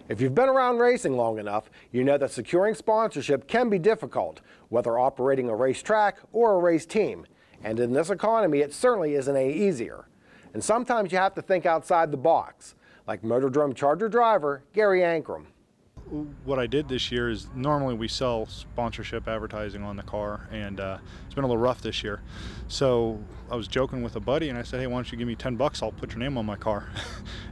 If you've been around racing long enough, you know that securing sponsorship can be difficult, whether operating a racetrack or a race team. And in this economy, it certainly isn't any easier. And sometimes you have to think outside the box, like Motordrome Charger driver Gary Ankrum. What I did this year is normally we sell sponsorship advertising on the car, and it's been a little rough this year. So I was joking with a buddy and I said, hey, why don't you give me $10, I'll put your name on my car.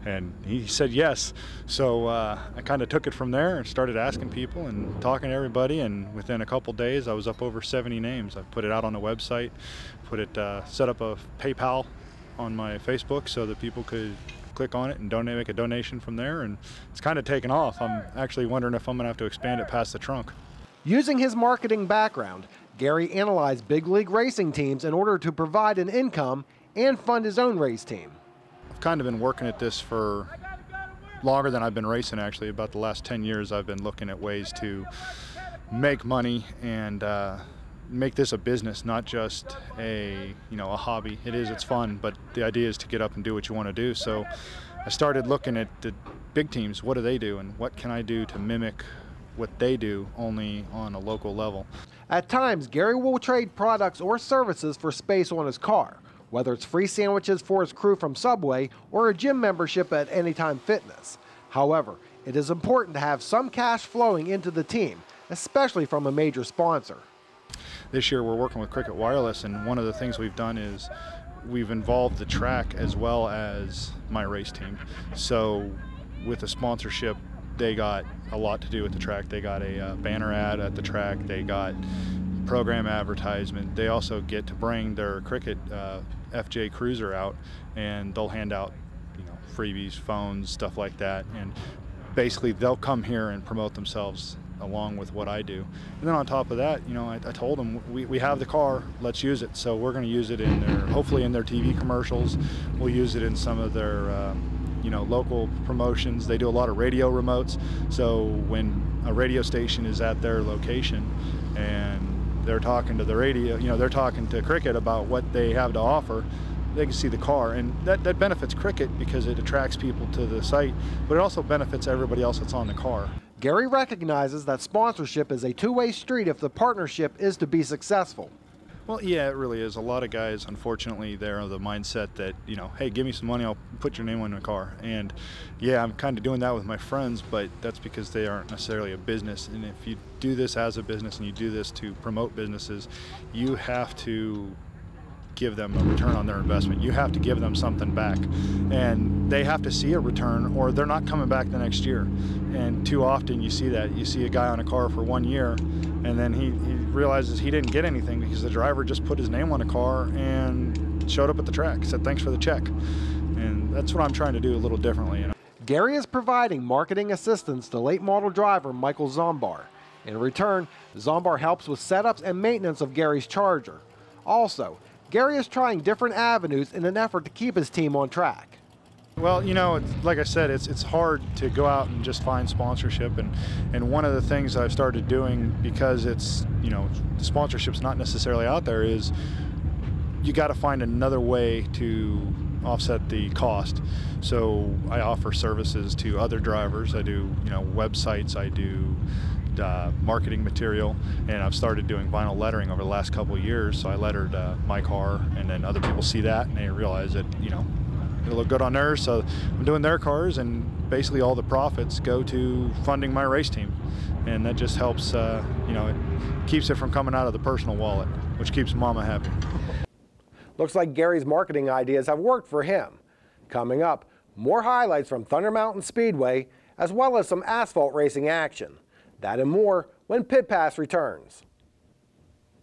And he said yes. So I kind of took it from there and started asking people and talking to everybody, and within a couple days I was up over 70 names. I put it out on the website, set up a PayPal on my Facebook so that people could click on it and make a donation from there, and it's kind of taken off. I'm actually wondering if I'm going to have to expand it past the trunk. Using his marketing background, Gary analyzed big league racing teams in order to provide an income and fund his own race team. I've kind of been working at this for longer than I've been racing, actually. About the last 10 years I've been looking at ways to make money and make this a business, not just a hobby. It's fun, but the idea is to get up and do what you want to do. So I started looking at the big teams. What do they do, and what can I do to mimic what they do, only on a local level? At times, Gary will trade products or services for space on his car, whether it's free sandwiches for his crew from Subway or a gym membership at Anytime Fitness. However, it is important to have some cash flowing into the team, especially from a major sponsor. This year we're working with Cricket Wireless, and one of the things we've done is we've involved the track as well as my race team. So with the sponsorship, they got a lot to do with the track. They got a banner ad at the track, they got program advertisement. They also get to bring their Cricket FJ Cruiser out, and they'll hand out freebies, phones, stuff like that, and basically they'll come here and promote themselves along with what I do. And then on top of that, I told them we have the car, let's use it. So we're going to use it in hopefully in their TV commercials. We'll use it in some of their local promotions. They do a lot of radio remotes, so when a radio station is at their location and they're talking to the radio, they're talking to Cricket about what they have to offer, they can see the car, and that benefits Cricket because it attracts people to the site, but it also benefits everybody else that's on the car. Gary recognizes that sponsorship is a two-way street if the partnership is to be successful. Well, yeah, it really is. A lot of guys, unfortunately, they're of the mindset that, hey, give me some money, I'll put your name on the car. And yeah, I'm kind of doing that with my friends, but that's because they aren't necessarily a business. And if you do this as a business and you do this to promote businesses, you have to give them a return on their investment. You have to give them something back, and they have to see a return or they're not coming back the next year. And too often you see that. You see a guy on a car for 1 year, and then he realizes he didn't get anything because the driver just put his name on a car and showed up at the track, said thanks for the check. And that's what I'm trying to do a little differently. Gary is providing marketing assistance to late model driver Michael Zombar. In return, Zombar helps with setups and maintenance of Gary's Charger. Also, Gary is trying different avenues in an effort to keep his team on track. Well, like I said, it's hard to go out and just find sponsorship, and one of the things I've started doing, because it's, the sponsorship's not necessarily out there, is you got to find another way to offset the cost. So I offer services to other drivers. I do, websites, I do marketing material, and I've started doing vinyl lettering over the last couple of years. So I lettered my car, and then other people see that and they realize that it'll look good on theirs. So I'm doing their cars, and basically all the profits go to funding my race team, and that just helps. It keeps it from coming out of the personal wallet, which keeps Mama happy. Looks like Gary's marketing ideas have worked for him. Coming up, more highlights from Thunder Mountain Speedway, as well as some asphalt racing action. That and more when Pit Pass returns.